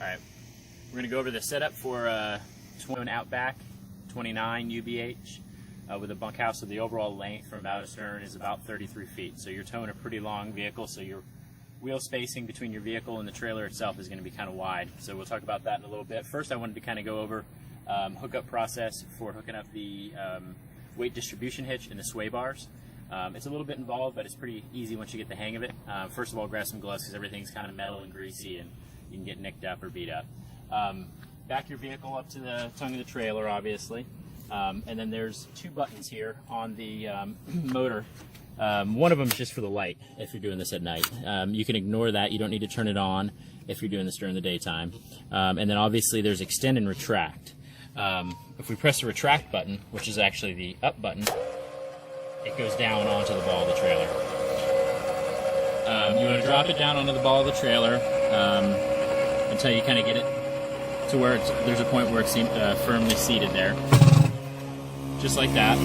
Alright, we're going to go over the setup for a Outback 29 UBH with a bunkhouse. So the overall length from bow to stern is about 33 feet. So you're towing a pretty long vehicle, so your wheel spacing between your vehicle and the trailer itself is going to be kind of wide. So we'll talk about that in a little bit. First, I wanted to kind of go over hookup process for hooking up the weight distribution hitch and the sway bars. It's a little bit involved, but it's pretty easy once you get the hang of it. First of all, grab some gloves because everything's kind of metal and greasy and you can get nicked up or beat up. Back your vehicle up to the tongue of the trailer, obviously. And then there's two buttons here on the motor. One of them is just for the light if you're doing this at night. You can ignore that. You don't need to turn it on if you're doing this during the daytime. And then obviously there's extend and retract. If we press the retract button, which is actually the up button, it goes down onto the ball of the trailer. You want to drop it down onto the ball of the trailer until you kind of get it to where there's a point where it's firmly seated there. Just like that.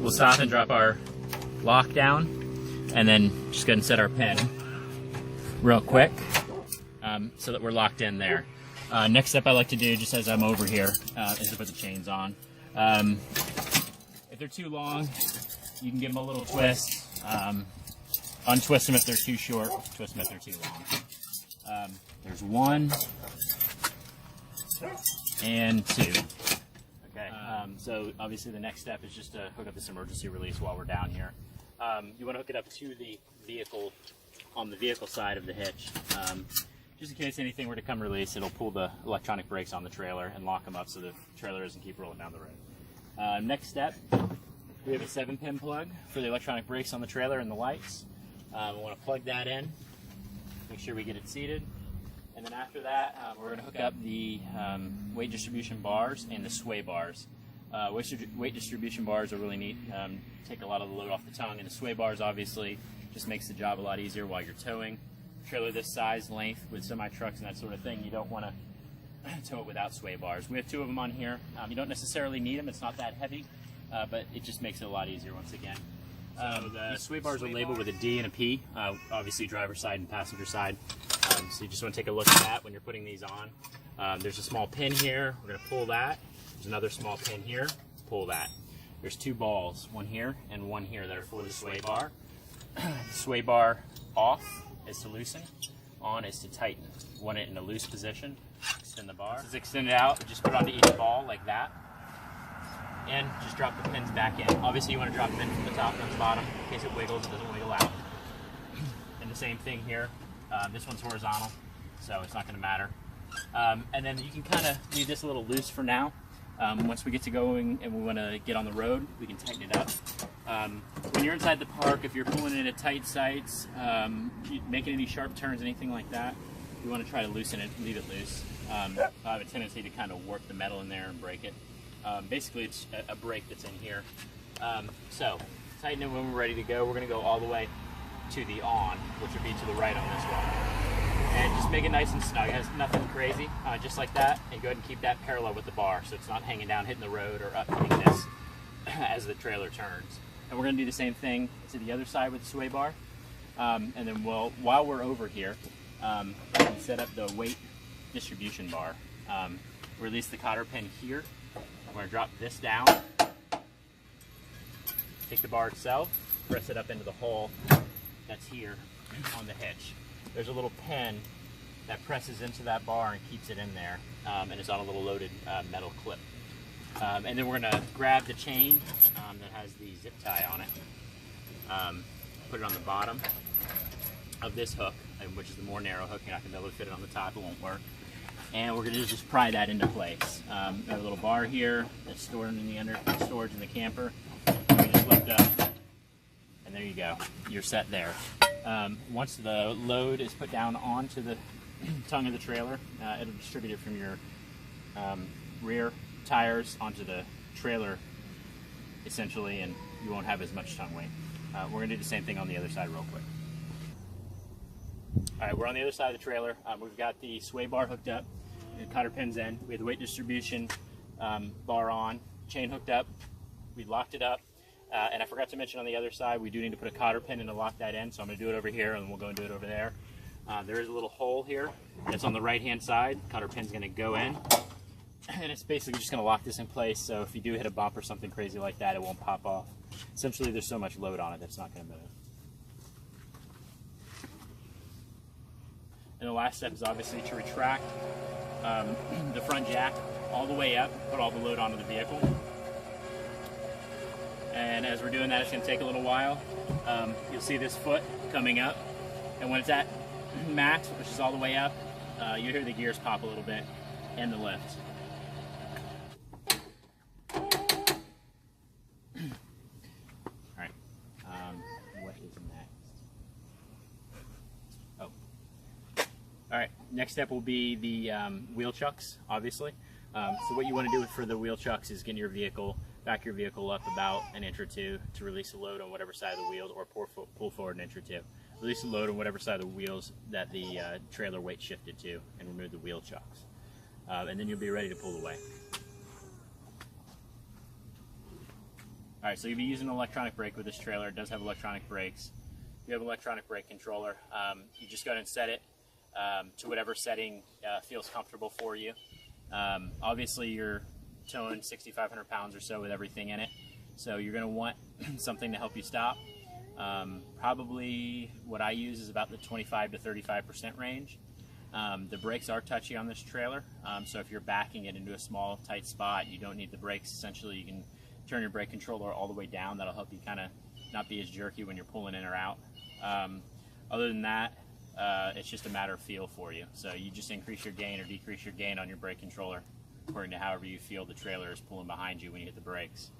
We'll stop and drop our lock down, and then just go ahead and set our pin real quick so that we're locked in there. Next step I like to do, just as I'm over here, is to put the chains on. If they're too long, you can give them a little twist. Untwist them if they're too short, twist them if they're too long. There's one and two. Okay, so obviously the next step is just to hook up this emergency release while we're down here. You want to hook it up to the vehicle, on the vehicle side of the hitch. Just in case anything were to come release, it'll pull the electronic brakes on the trailer and lock them up so the trailer doesn't keep rolling down the road. Next step, we have a 7-pin plug for the electronic brakes on the trailer and the lights. We want to plug that in, make sure we get it seated. And then after that, we're going to hook up the weight distribution bars and the sway bars. Weight distribution bars are really neat, take a lot of the load off the tongue, and the sway bars obviously just makes the job a lot easier while you're towing. Trailer this size, length, with semi-trucks and that sort of thing, you don't want to tow it without sway bars. We have two of them on here. You don't necessarily need them, it's not that heavy, but it just makes it a lot easier once again. The sway bars are labeled with a D and a P, obviously driver's side and passenger side. So you just want to take a look at that when you're putting these on. There's a small pin here, we're going to pull that. There's another small pin here, pull that. There's two balls, one here and one here, that are for the sway bar. The sway bar off is to loosen, on is to tighten. Want it in a loose position, extend the bar. This is extended out, just put it onto each ball like that. And just drop the pins back in. Obviously you want to drop them in from the top and the bottom in case it wiggles, it doesn't wiggle out. And the same thing here. This one's horizontal, so it's not going to matter. And then you can kind of leave this a little loose for now. Once we get to going and we want to get on the road, we can tighten it up. When you're inside the park, if you're pulling in at tight sites, making any sharp turns, anything like that, you want to try to loosen it, leave it loose. I have a tendency to kind of work the metal in there and break it. Basically, it's a brake that's in here. So, tighten it when we're ready to go. We're going to go all the way to the on, which would be to the right on this one. And just make it nice and snug. It has nothing crazy, just like that. And go ahead and keep that parallel with the bar so it's not hanging down, hitting the road, or up hitting this as the trailer turns. And we're going to do the same thing to the other side with the sway bar. And then while we're over here, we can set up the weight distribution bar. Release the cotter pin here. I'm going to drop this down, take the bar itself, press it up into the hole that's here on the hitch. There's a little pin that presses into that bar and keeps it in there, and it's on a little loaded metal clip. And then we're going to grab the chain that has the zip tie on it, put it on the bottom of this hook, which is the more narrow hook. You're not going to be able to fit it on the top, it won't work. And we're going to just pry that into place. We have a little bar here that's stored in the storage in the camper. We just lift up, and there you go. You're set there. Once the load is put down onto the tongue of the trailer, it'll distribute it from your rear tires onto the trailer, essentially, and you won't have as much tongue weight. We're going to do the same thing on the other side real quick. All right, we're on the other side of the trailer. We've got the sway bar hooked up, the cotter pins in. We have the weight distribution bar on, chain hooked up. We locked it up. And I forgot to mention on the other side, we do need to put a cotter pin in to lock that in, so I'm going to do it over here, and we'll go and do it over there. There is a little hole here that's on the right-hand side. Cotter pin's going to go in, and it's basically just going to lock this in place, so if you do hit a bump or something crazy like that, it won't pop off. Essentially, there's so much load on it that it's not going to move. And the last step is obviously to retract the front jack all the way up, put all the load onto the vehicle. And as we're doing that, it's going to take a little while. You'll see this foot coming up, and when it's at max, which is all the way up, you hear the gears pop a little bit and the lift. Alright, what is next? Oh. Alright, next step will be the wheel chucks, obviously. So what you want to do for the wheel chucks is get back your vehicle up about an inch or two to release the load on whatever side of the wheels, or pull forward an inch or two. Release the load on whatever side of the wheels that the trailer weight shifted to, and remove the wheel chucks. And then you'll be ready to pull away. Alright, so you'll be using an electronic brake with this trailer. It does have electronic brakes. You have an electronic brake controller. You just go ahead and set it to whatever setting feels comfortable for you. Obviously, you're towing 6,500 pounds or so with everything in it, so you're going to want something to help you stop. Probably what I use is about the 25 to 35% range. The brakes are touchy on this trailer, so if you're backing it into a small, tight spot, you don't need the brakes. Essentially, you can turn your brake controller all the way down. That'll help you kind of not be as jerky when you're pulling in or out. Other than that, it's just a matter of feel for you. So you just increase your gain or decrease your gain on your brake controller according to however you feel the trailer is pulling behind you when you hit the brakes.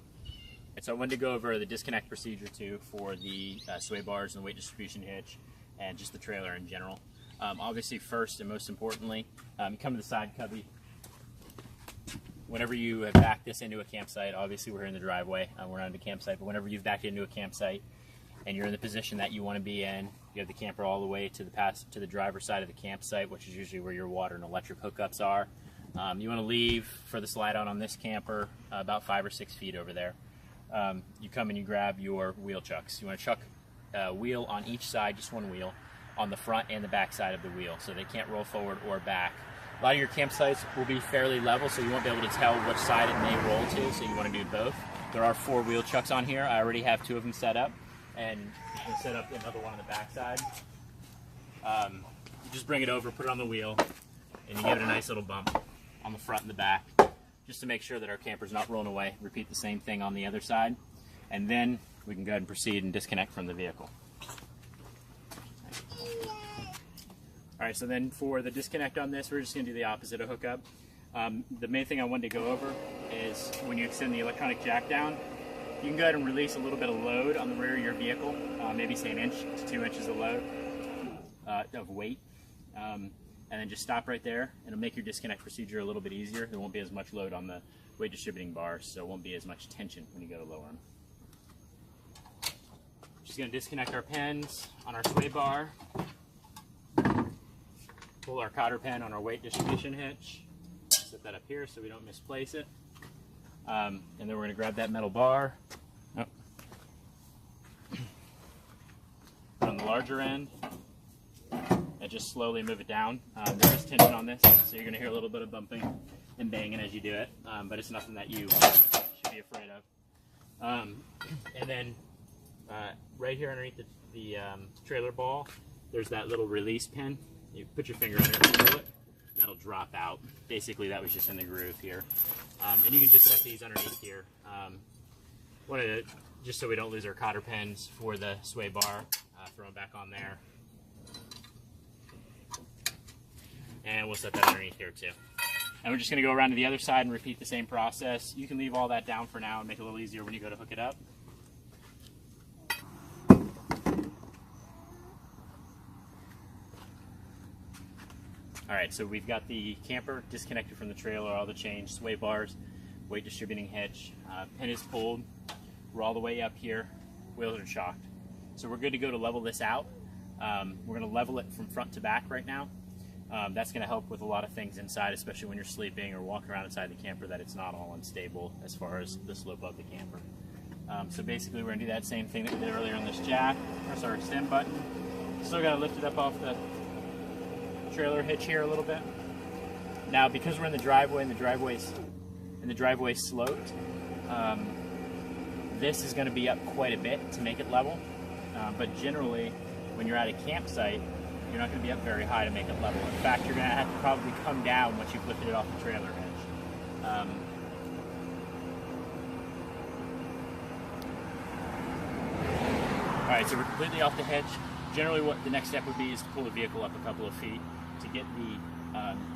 And so I wanted to go over the disconnect procedure too for the sway bars and the weight distribution hitch and just the trailer in general. Obviously, first and most importantly, you come to the side cubby. Whenever you have backed this into a campsite, obviously we're here in the driveway, we're not in the campsite, but whenever you've backed it into a campsite and you're in the position that you want to be in, you have the camper all the way to the driver's side of the campsite, which is usually where your water and electric hookups are. You want to leave for the slide out on this camper about 5 or 6 feet over there. You come and you grab your wheel chucks. You want to chuck a wheel on each side, just one wheel, on the front and the back side of the wheel, so they can't roll forward or back. A lot of your campsites will be fairly level, so you won't be able to tell which side it may roll to, so you want to do both. There are 4 wheel chucks on here. I already have 2 of them set up, and you can set up another one on the back side. You just bring it over, put it on the wheel, and you give it a nice little bump on the front and the back, just to make sure that our camper's not rolling away. Repeat the same thing on the other side, and then we can go ahead and proceed and disconnect from the vehicle. Alright, so then for the disconnect on this, we're just going to do the opposite of hookup. The main thing I wanted to go over is when you extend the electronic jack down, you can go ahead and release a little bit of load on the rear of your vehicle, maybe say 1 inch to 2 inches of load, of weight, and then just stop right there. It'll make your disconnect procedure a little bit easier. There won't be as much load on the weight distributing bars, so it won't be as much tension when you go to lower them. Just going to disconnect our pins on our sway bar, pull our cotter pin on our weight distribution hitch, set that up here so we don't misplace it, and then we're going to grab that metal bar, on the larger end, and just slowly move it down. There is tension on this, so you're going to hear a little bit of bumping and banging as you do it, but it's nothing that you should be afraid of. And then right here underneath the trailer ball, there's that little release pin. You put your finger under it and pull it, that'll drop out. Basically, that was just in the groove here. And you can just set these underneath here. Just so we don't lose our cotter pins for the sway bar, throw them back on there. And we'll set that underneath here too. And we're just going to go around to the other side and repeat the same process. You can leave all that down for now and make it a little easier when you go to hook it up. Alright, so we've got the camper disconnected from the trailer, all the chains, sway bars, weight distributing hitch, pin is pulled, we're all the way up here, wheels are shocked. So we're good to go to level this out. We're going to level it from front to back right now. That's going to help with a lot of things inside, especially when you're sleeping or walking around inside the camper, that it's not all unstable as far as the slope of the camper. So basically we're going to do that same thing that we did earlier on this jack, press our extend button. Still got to lift it up off the trailer hitch here a little bit. Now, because we're in the driveway and the driveway's sloped, this is going to be up quite a bit to make it level. But generally, when you're at a campsite, you're not going to be up very high to make it level. In fact, you're going to have to probably come down once you've lifted it off the trailer hitch. All right, so we're completely off the hitch. Generally, what the next step would be is to pull the vehicle up a couple of feet to get the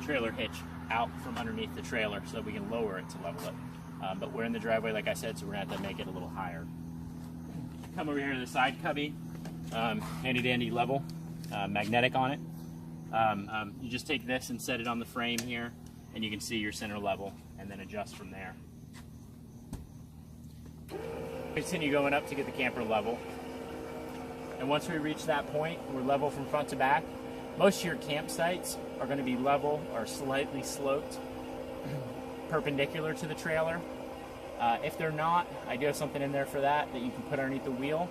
trailer hitch out from underneath the trailer so that we can lower it to level it. But we're in the driveway, like I said, so we're going to have to make it a little higher. Come over here to the side cubby, handy dandy level, magnetic on it. You just take this and set it on the frame here, and you can see your center level, and then adjust from there. Continue going up to get the camper level. And once we reach that point, we're level from front to back. Most of your campsites are going to be level or slightly sloped, perpendicular to the trailer. If they're not, I do have something in there for that you can put underneath the wheel.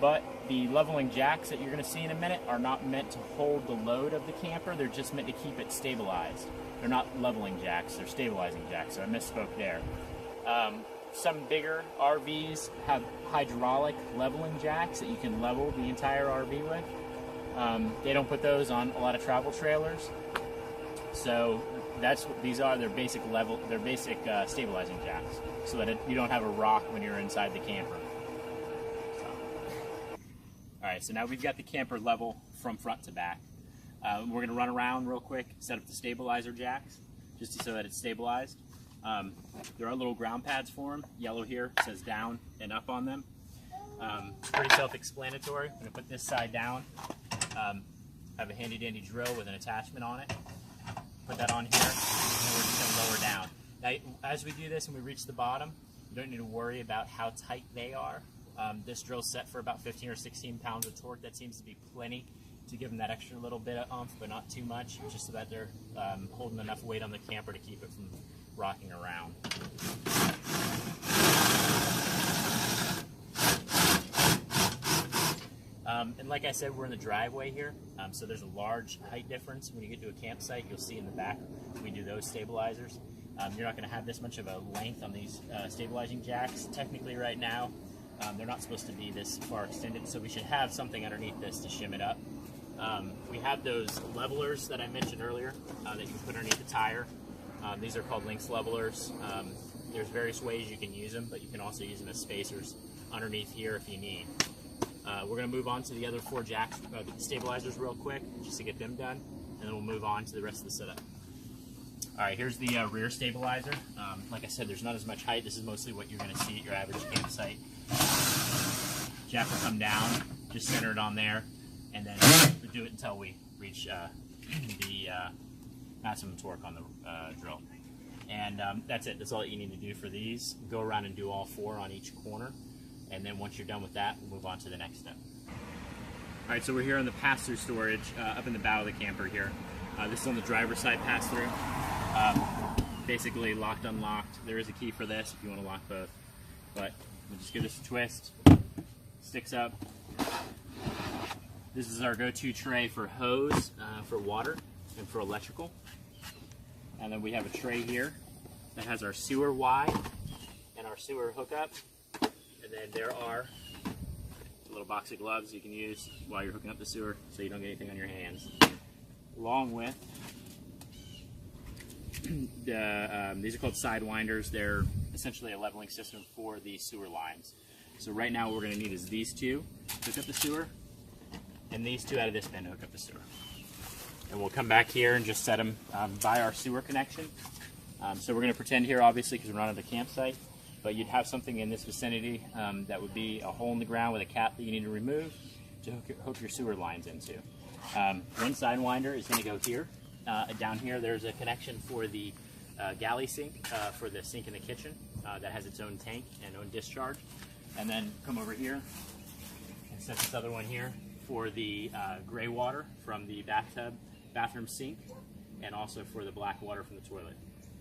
But the leveling jacks that you're going to see in a minute are not meant to hold the load of the camper. They're just meant to keep it stabilized. They're not leveling jacks, they're stabilizing jacks, so I misspoke there. Some bigger RVs have hydraulic leveling jacks that you can level the entire RV with. They don't put those on a lot of travel trailers. So that's what these are. They're basic stabilizing jacks, so that you don't have a rock when you're inside the camper. All right, so now we've got the camper level from front to back. We're going to run around real quick, set up the stabilizer jacks, just so that it's stabilized. There are little ground pads for them. Yellow here says down and up on them. Pretty self-explanatory. I'm going to put this side down. Have a handy dandy drill with an attachment on it. Put that on here, and we're just going to lower down. Now, as we do this and we reach the bottom, you don't need to worry about how tight they are. This drill's set for about 15 or 16 pounds of torque. That seems to be plenty to give them that extra little bit of oomph, but not too much, just so that they're holding enough weight on the camper to keep it from rocking around. And like I said, we're in the driveway here, so there's a large height difference. When you get to a campsite, you'll see in the back we do those stabilizers. You're not going to have this much of a length on these stabilizing jacks. Technically right now, they're not supposed to be this far extended, so we should have something underneath this to shim it up. We have those levelers that I mentioned earlier that you can put underneath the tire. These are called links levelers. There's various ways you can use them, but you can also use them as spacers underneath here if you need. We're going to move on to the other 4 jacks, stabilizers real quick, just to get them done, and then we'll move on to the rest of the setup. All right, here's the rear stabilizer. Like I said, there's not as much height. This is mostly what you're going to see at your average campsite. Jack will come down, just center it on there, and then we'll do it until we reach the maximum torque on the drill. And that's it. That's all you need to do for these. Go around and do all 4 on each corner. And then once you're done with that, we'll move on to the next step. All right, so we're here on the pass-through storage up in the bow of the camper here. This is on the driver's side pass-through. Basically locked, unlocked. There is a key for this if you want to lock both. But we'll just give this a twist. Sticks up. This is our go-to tray for hose, for water, and for electrical. And then we have a tray here that has our sewer Y and our sewer hookup. And then there are a little box of gloves you can use while you're hooking up the sewer so you don't get anything on your hands. Along with, these are called sidewinders. They're essentially a leveling system for the sewer lines. So right now what we're going to need is these 2 to hook up the sewer, and these 2 out of this bin to hook up the sewer. And we'll come back here and just set them by our sewer connection. So we're going to pretend here, obviously, because we're not at a campsite, but you'd have something in this vicinity that would be a hole in the ground with a cap that you need to remove to hook your sewer lines into. One sidewinder is going to go here. Down here there's a connection for the galley sink, for the sink in the kitchen that has its own tank and own discharge. And then come over here and set this other one here for the gray water from the bathroom sink, and also for the black water from the toilet.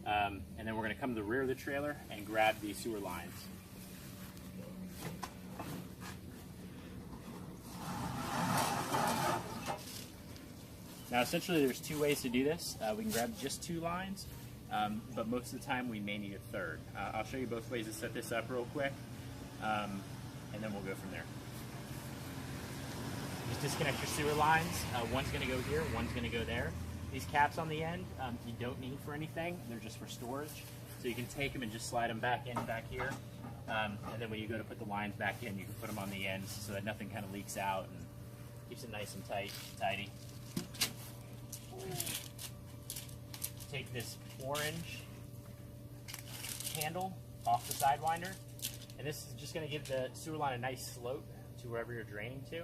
And then we're going to come to the rear of the trailer and grab the sewer lines. Now essentially there's two ways to do this. We can grab just 2 lines, but most of the time we may need a third. I'll show you both ways to set this up real quick, and then we'll go from there. Just disconnect your sewer lines. One's going to go here, one's going to go there. These caps on the end, you don't need for anything. They're just for storage. So you can take them and just slide them back in, back here. And then when you go to put the lines back in, you can put them on the ends so that nothing kind of leaks out and keeps it nice and tidy. Take this orange handle off the Sidewinder, and this is just going to give the sewer line a nice slope to wherever you're draining to,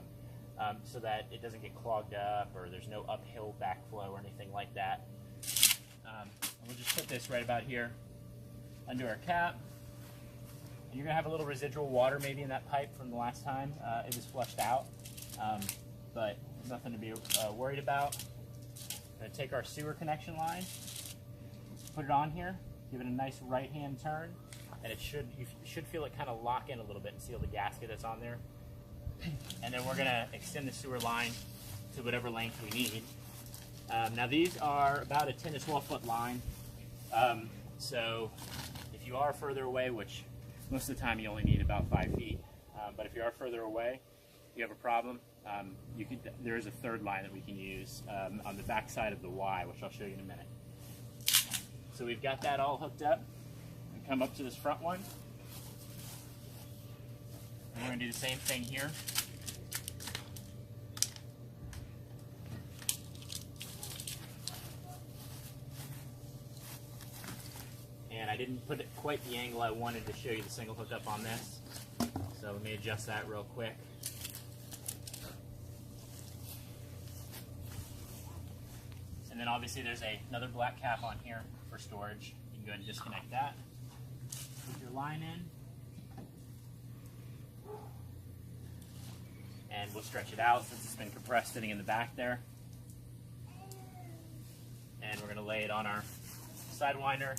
so that it doesn't get clogged up or there's no uphill backflow or anything like that. And we'll just put this right about here under our cap, and you're going to have a little residual water maybe in that pipe from the last time it was flushed out, but nothing to be worried about. We're going to take our sewer connection line, put it on here, give it a nice right hand turn, and you should feel it kind of lock in a little bit and seal the gasket that's on there. And then we're going to extend the sewer line to whatever length we need. Now these are about a 10 to 12 foot line, so if you are further away, which most of the time you only need about 5 feet, but if you are further away, you have a problem, there is a third line that we can use on the back side of the Y, which I'll show you in a minute. So we've got that all hooked up. We come up to this front one, and we're going to do the same thing here. And I didn't put it quite the angle I wanted to show you the single hookup on this, so let me adjust that real quick. And then obviously there's another black cap on here for storage. You can go ahead and disconnect that. Put your line in. And we'll stretch it out since it's been compressed sitting in the back there. And we're going to lay it on our Sidewinder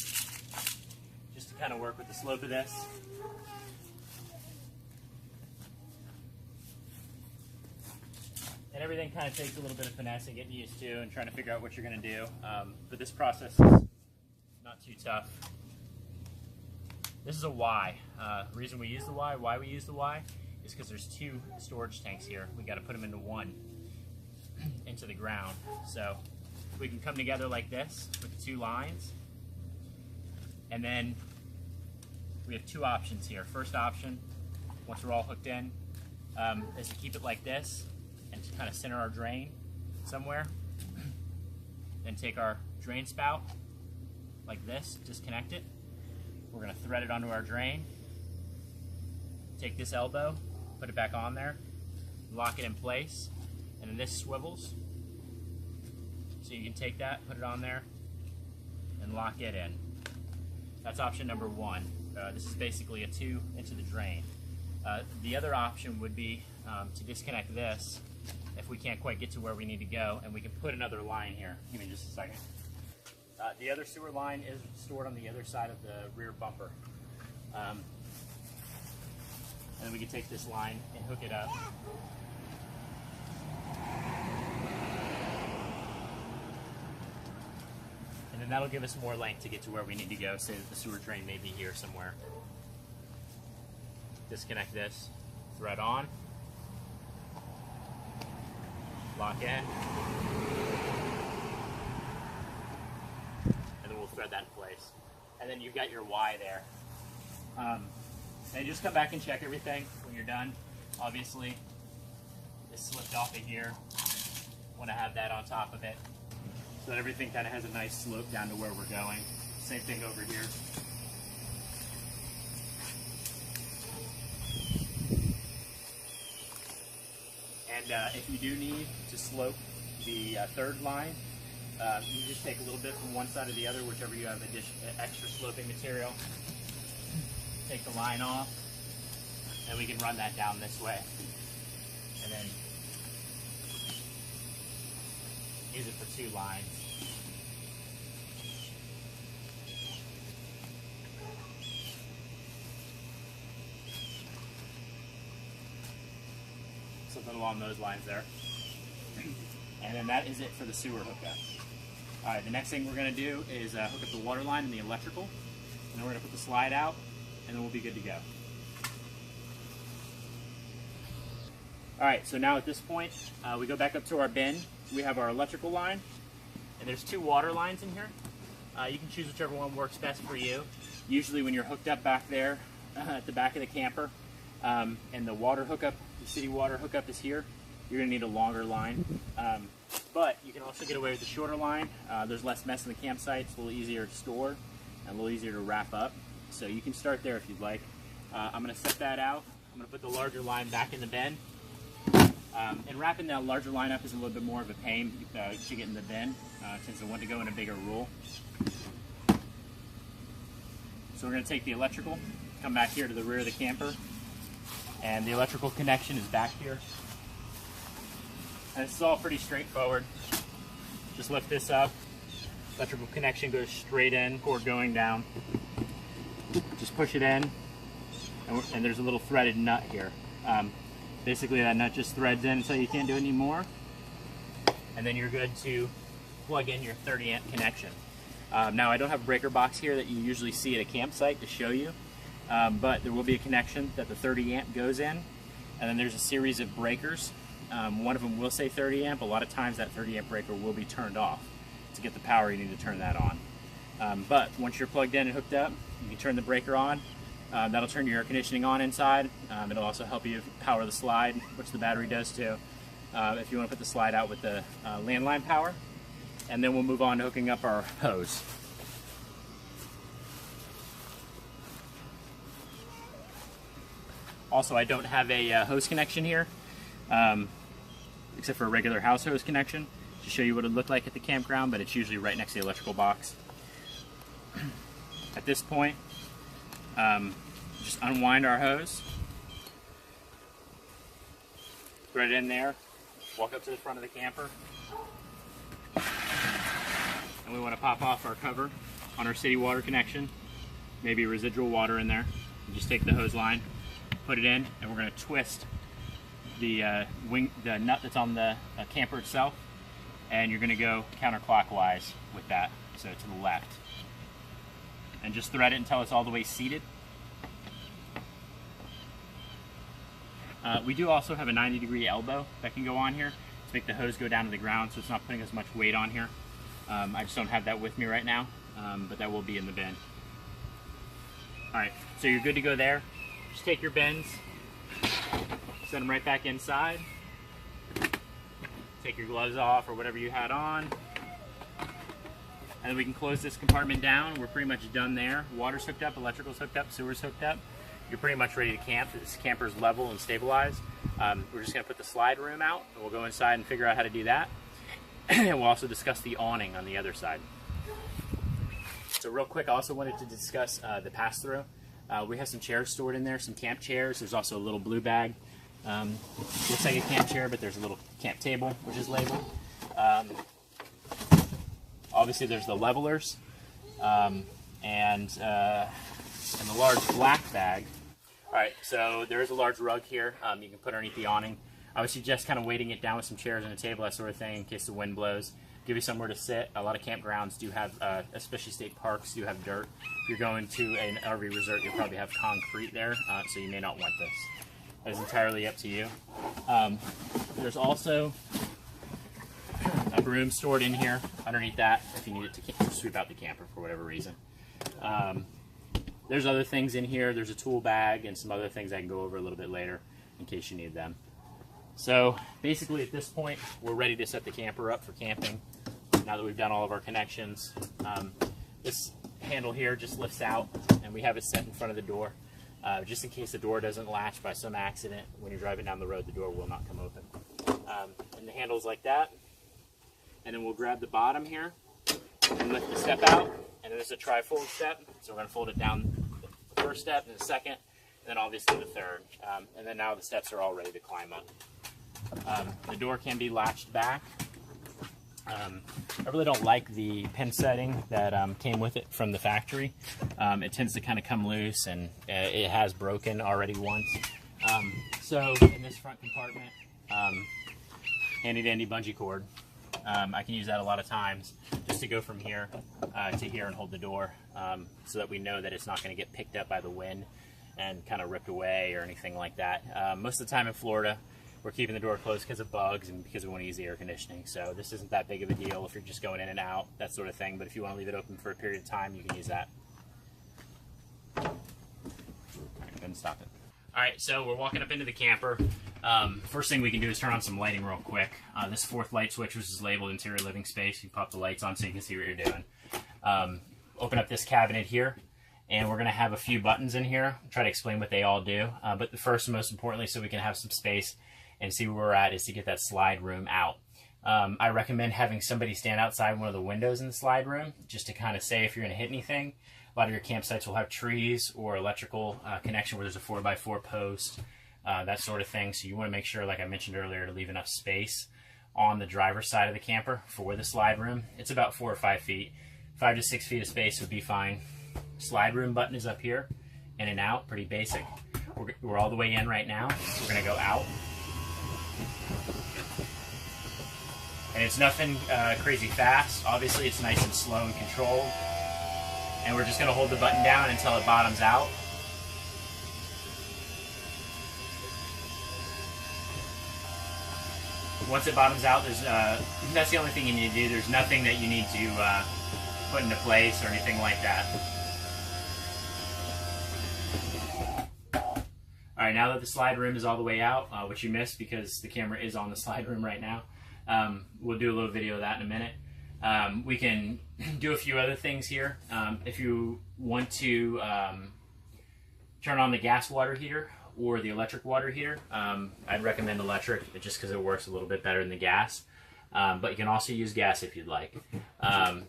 just to kind of work with the slope of this. And everything kind of takes a little bit of finesse and getting used to and trying to figure out what you're going to do. But this process is not too tough. This is a Y. The reason we use the Y, why we use the Y, is because there's 2 storage tanks here. We got to put them into one, into the ground. So we can come together like this with the 2 lines. And then we have 2 options here. First option, once we're all hooked in, is to keep it like this and to kind of center our drain somewhere. Then take our drain spout like this, disconnect it. We're going to thread it onto our drain. Take this elbow, put it back on there, lock it in place, and then this swivels. So you can take that, put it on there, and lock it in. That's option number 1. This is basically a 2 into the drain. The other option would be to disconnect this if we can't quite get to where we need to go, and we can put another line here. Give me just a second. The other sewer line is stored on the other side of the rear bumper. And then we can take this line and hook it up. And then that'll give us more length to get to where we need to go. Say that the sewer drain may be here somewhere. Disconnect this, thread on, lock in, and then we'll thread that in place. And then you've got your Y there. And just come back and check everything when you're done. Obviously, this slipped off of here. Want to have that on top of it so that everything kind of has a nice slope down to where we're going. Same thing over here. And if you do need to slope the third line, you just take a little bit from one side or the other, whichever you have extra sloping material. Take the line off, and we can run that down this way. And then use it for 2 lines. Something along those lines there. And then that is it for the sewer hookup. All right, the next thing we're going to do is hook up the water line and the electrical. And then we're going to put the slide out, and then we'll be good to go. All right, so now at this point, we go back up to our bin. We have our electrical line, and there's 2 water lines in here. You can choose whichever one works best for you. Usually when you're hooked up back there at the back of the camper, and the water hookup, the city water hookup is here, you're going to need a longer line. But you can also get away with the shorter line. There's less mess in the campsite. It's a little easier to store and a little easier to wrap up. So you can start there if you'd like. I'm going to set that out. I'm going to put the larger line back in the bin. And wrapping that larger line up is a little bit more of a pain to get in the bin, since I want to go in a bigger roll. So we're going to take the electrical, come back here to the rear of the camper, and the electrical connection is back here. And this is all pretty straightforward. Just lift this up, electrical connection goes straight in, cord going down. Just push it in, and there's a little threaded nut here. Basically that nut just threads in until you can't do it anymore, and then you're good to plug in your 30 amp connection. Now I don't have a breaker box here that you usually see at a campsite to show you, but there will be a connection that the 30 amp goes in, and then there's a series of breakers. One of them will say 30 amp. A lot of times that 30 amp breaker will be turned off. To get the power, you need to turn that on. But once you're plugged in and hooked up, you can turn the breaker on. That'll turn your air conditioning on inside. It'll also help you power the slide, which the battery does too, if you want to put the slide out with the landline power. And then we'll move on to hooking up our hose. Also, I don't have a hose connection here, except for a regular house hose connection, to show you what it looked like at the campground, but it's usually right next to the electrical box. At this point, just unwind our hose, thread it in there, walk up to the front of the camper, and we want to pop off our cover on our city water connection, maybe residual water in there. You just take the hose line, put it in, and we're going to twist the nut that's on the camper itself, and you're going to go counterclockwise with that, so to the left. And just thread it until it's all the way seated. We do also have a 90-degree elbow that can go on here to make the hose go down to the ground, so it's not putting as much weight on here. I just don't have that with me right now, but that will be in the bin. Alright, so you're good to go there. Just take your bins, set them right back inside, take your gloves off or whatever you had on, and then we can close this compartment down. We're pretty much done there. Water's hooked up, electrical's hooked up, sewer's hooked up. You're pretty much ready to camp. This camper's level and stabilized. We're just going to put the slide room out, and we'll go inside and figure out how to do that. And we'll also discuss the awning on the other side. So real quick, I also wanted to discuss the pass-through. We have some chairs stored in there, some camp chairs. There's also a little blue bag. Looks like a camp chair, but there's a little camp table, which is labeled. Obviously, there's the levelers, and the large black bag. All right, so there is a large rug here. You can put underneath the awning. I would suggest kind of weighting it down with some chairs and a table, that sort of thing, in case the wind blows. Give you somewhere to sit. A lot of campgrounds do have, especially state parks, do have dirt. If you're going to an RV resort, you'll probably have concrete there, so you may not want this. That is entirely up to you. There's also a broom stored in here underneath that if you need it to sweep out the camper for whatever reason. There's other things in here. There's a tool bag and some other things I can go over a little bit later in case you need them. So basically at this point, we're ready to set the camper up for camping now that we've done all of our connections. This handle here just lifts out, and we have it set in front of the door. Just in case the door doesn't latch by some accident, when you're driving down the road, the door will not come open. And the handle's like that. And then we'll grab the bottom here and lift the step out. And then there's a tri-fold step. So we're going to fold it down the first step, and the second, and then obviously the third. And then now the steps are all ready to climb up. The door can be latched back. I really don't like the pin setting that came with it from the factory. It tends to kind of come loose, and it has broken already once. So in this front compartment, handy dandy bungee cord. I can use that a lot of times just to go from here to here and hold the door so that we know that it's not going to get picked up by the wind and kind of ripped away or anything like that. Most of the time in Florida, we're keeping the door closed because of bugs and because we want to use the air conditioning. So this isn't that big of a deal if you're just going in and out, that sort of thing. But if you want to leave it open for a period of time, you can use that. All right, go ahead and stop it. All right, so we're walking up into the camper. First thing we can do is turn on some lighting real quick. This fourth light switch, which is labeled interior living space, you pop the lights on so you can see what you're doing. Open up this cabinet here, and we're going to have a few buttons in here. I'll try to explain what they all do. But the first and most importantly, so we can have some space and see where we're at, is to get that slide room out. I recommend having somebody stand outside one of the windows in the slide room just to kind of say if you're going to hit anything. A lot of your campsites will have trees or electrical connection where there's a 4x4 post, that sort of thing. So you want to make sure, like I mentioned earlier, to leave enough space on the driver's side of the camper for the slide room. It's about 4 or 5 feet. 5 to 6 feet of space would be fine. Slide room button is up here, in and out, pretty basic. We're all the way in right now. We're going to go out. And it's nothing crazy fast. Obviously, it's nice and slow and controlled. And we're just going to hold the button down until it bottoms out. Once it bottoms out, that's the only thing you need to do. There's nothing that you need to put into place or anything like that. All right, now that the slide room is all the way out, which you missed because the camera is on the slide room right now, we'll do a little video of that in a minute. We can do a few other things here. If you want to turn on the gas water heater or the electric water heater, I'd recommend electric just because it works a little bit better than the gas. But you can also use gas if you'd like.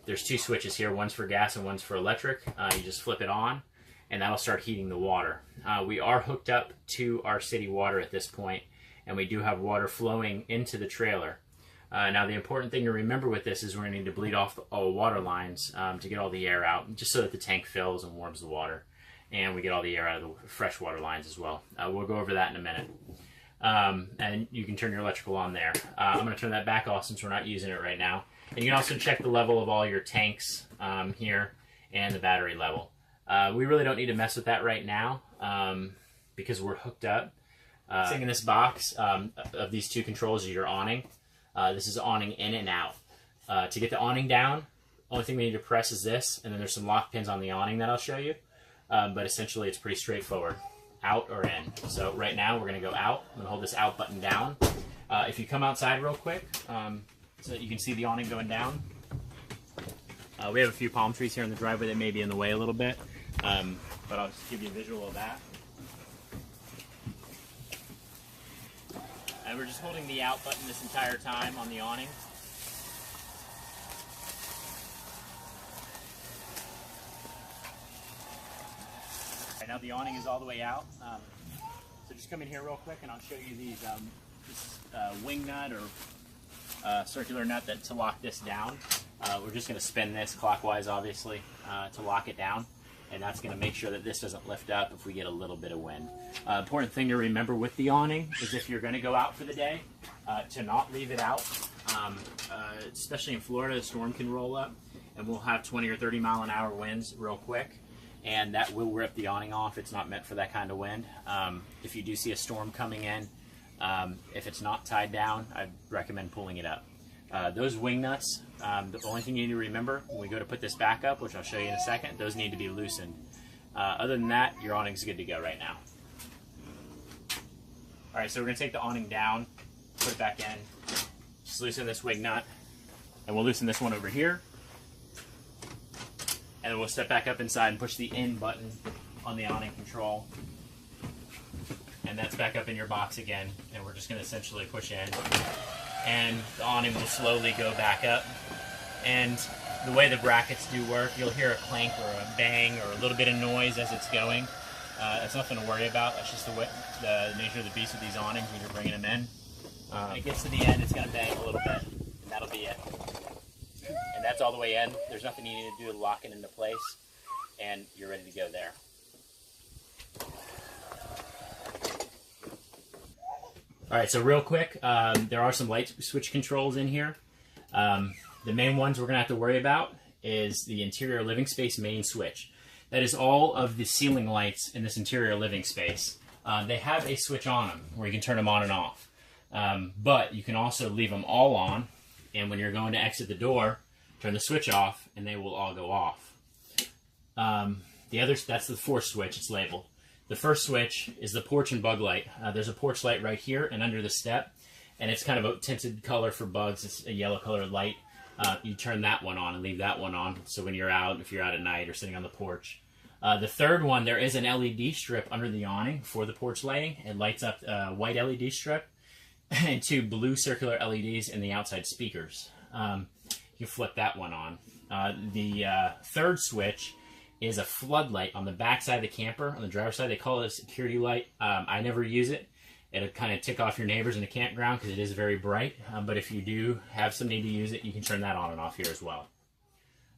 There's 2 switches here, one's for gas and one's for electric. You just flip it on and that'll start heating the water. We are hooked up to our city water at this point, and we do have water flowing into the trailer. Now the important thing to remember with this is we're going to need to bleed off all water lines to get all the air out, just so that the tank fills and warms the water, and we get all the air out of the fresh water lines as well. We'll go over that in a minute. And you can turn your electrical on there. I'm going to turn that back off since we're not using it right now. And you can also check the level of all your tanks here and the battery level. We really don't need to mess with that right now because we're hooked up. Sitting in this box of these 2 controls is your awning. This is awning in and out. To get the awning down, only thing we need to press is this, and then there's some lock pins on the awning that I'll show you. But essentially it's pretty straightforward, out or in. So right now we're going to go out. I'm going to hold this out button down. If you come outside real quick so that you can see the awning going down. We have a few palm trees here in the driveway that may be in the way a little bit, but I'll just give you a visual of that. And we're just holding the out button this entire time on the awning. Right, now the awning is all the way out. So just come in here real quick and I'll show you these this wing nut or circular nut to lock this down. We're just going to spin this clockwise, obviously, to lock it down. And that's going to make sure that this doesn't lift up if we get a little bit of wind. Important thing to remember with the awning is if you're going to go out for the day, to not leave it out. Especially in Florida, a storm can roll up, and we'll have 20 or 30 mile an hour winds real quick, and that will rip the awning off. It's not meant for that kind of wind. If you do see a storm coming in, if it's not tied down, I'd recommend pulling it up. Those wing nuts, the only thing you need to remember when we go to put this back up, which I'll show you in a second, those need to be loosened. Other than that, your awning's good to go right now. Alright, so we're going to take the awning down, put it back in, just loosen this wing nut, and we'll loosen this one over here. And then we'll step back up inside and push the in button on the awning control. And that's back up in your box again, and we're just going to essentially push in. And the awning will slowly go back up. And the way the brackets do work, you'll hear a clank or a bang or a little bit of noise as it's going. That's nothing to worry about. That's just the nature of the beast with these awnings when you're bringing them in. When it gets to the end, it's going to bang a little bit, and that'll be it. And that's all the way in. There's nothing you need to do to lock it into place, and you're ready to go there. All right, so real quick, there are some light switch controls in here. The main ones we're going to have to worry about is the interior living space main switch. That is all of the ceiling lights in this interior living space. They have a switch on them where you can turn them on and off. But you can also leave them all on, and when you're going to exit the door, turn the switch off, and they will all go off. That's the fourth switch, it's labeled. The first switch is the porch and bug light. There's a porch light right here and under the step, and it's kind of a tinted color for bugs. It's a yellow colored light. You turn that one on and leave that one on, so when you're out, if you're out at night or sitting on the porch. The third one, there is an LED strip under the awning for the porch lighting. It lights up a white LED strip and 2 blue circular LEDs in the outside speakers. You flip that one on. The third switch is a floodlight on the back side of the camper. On the driver's side, they call it a security light. I never use it. It'll kind of tick off your neighbors in the campground because it is very bright. But if you do have some need to use it, you can turn that on and off here as well.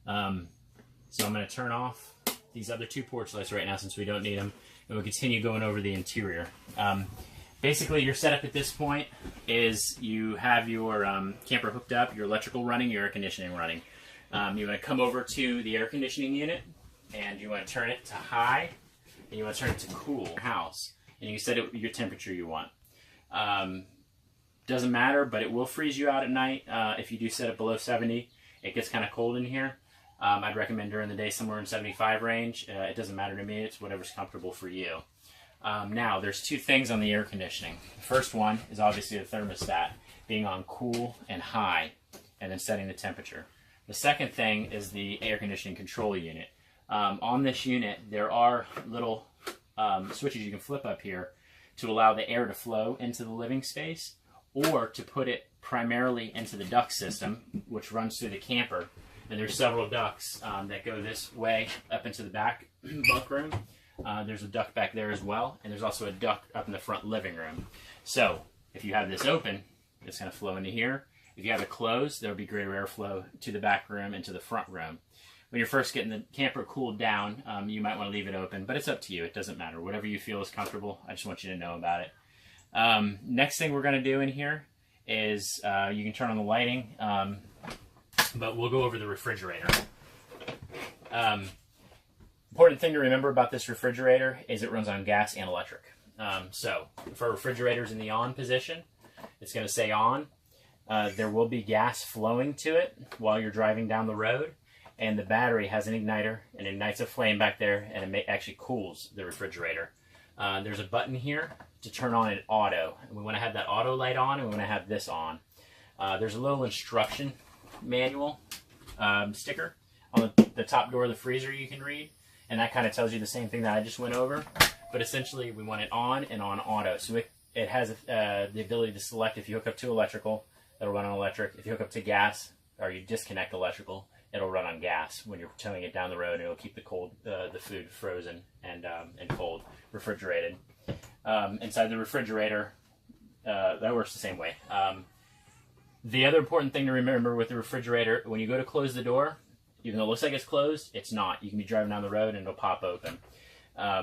So I'm going to turn off these other 2 porch lights right now since we don't need them, and we'll continue going over the interior. Basically, your setup at this point is you have your camper hooked up, your electrical running, your air conditioning running. You want to come over to the air conditioning unit, and you want to turn it to high, and you want to turn it to cool your house, and you set it your temperature you want. Doesn't matter, but it will freeze you out at night. If you do set it below 70, it gets kind of cold in here. I'd recommend during the day somewhere in 75 range. It doesn't matter to me. It's whatever's comfortable for you. Now, there's 2 things on the air conditioning. The first one is obviously the thermostat being on cool and high, and then setting the temperature. The second thing is the air conditioning control unit. On this unit, there are little switches you can flip up here to allow the air to flow into the living space, or to put it primarily into the duct system, which runs through the camper. And there's several ducts that go this way up into the back bunk room. There's a duct back there as well, and there's also a duct up in the front living room. So if you have this open, it's going to flow into here. If you have it closed, there'll be greater airflow to the back room and to the front room. When you're first getting the camper cooled down, you might want to leave it open, but it's up to you. It doesn't matter. Whatever you feel is comfortable. I just want you to know about it. Next thing we're going to do in here is you can turn on the lighting, but we'll go over the refrigerator. Important thing to remember about this refrigerator is it runs on gas and electric. So if our refrigerator's in the on position, it's going to say on. There will be gas flowing to it while you're driving down the road, and the battery has an igniter and ignites a flame back there, and it actually cools the refrigerator. There's a button here to turn on an auto. We want to have that auto light on, and we want to have this on. There's a little instruction manual sticker on the top door of the freezer you can read, and that kind of tells you the same thing that I just went over, but essentially we want it on and on auto. So it has the ability to select if you hook up to electrical, it'll run on electric. If you hook up to gas or you disconnect electrical, it'll run on gas. When you're towing it down the road, it'll keep the food frozen and cold, refrigerated. Inside the refrigerator, that works the same way. The other important thing to remember with the refrigerator, when you go to close the door, even though it looks like it's closed, it's not. You can be driving down the road and it'll pop open.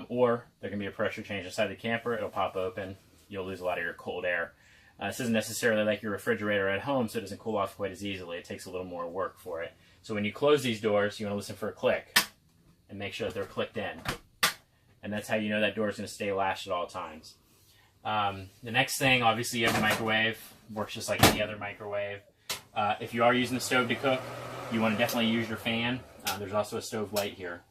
Or there can be a pressure change inside the camper, it'll pop open, you'll lose a lot of your cold air. This isn't necessarily like your refrigerator at home, so it doesn't cool off quite as easily. It takes a little more work for it. So when you close these doors, you want to listen for a click and make sure that they're clicked in. And that's how you know that door is going to stay latched at all times. The next thing, obviously you have a microwave. Works just like any other microwave. If you are using the stove to cook, you want to definitely use your fan. There's also a stove light here.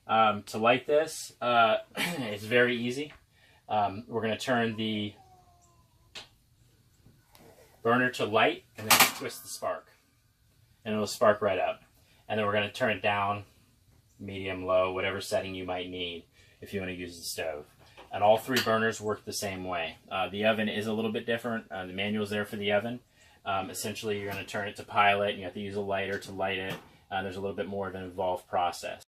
To light this, it's very easy. We're going to turn the burner to light and then twist the spark. And it'll spark right up. And then we're going to turn it down, medium, low, whatever setting you might need if you want to use the stove. And all 3 burners work the same way. The oven is a little bit different. The manual's there for the oven. Essentially, you're going to turn it to pilot, and you have to use a lighter to light it. There's a little bit more of an involved process.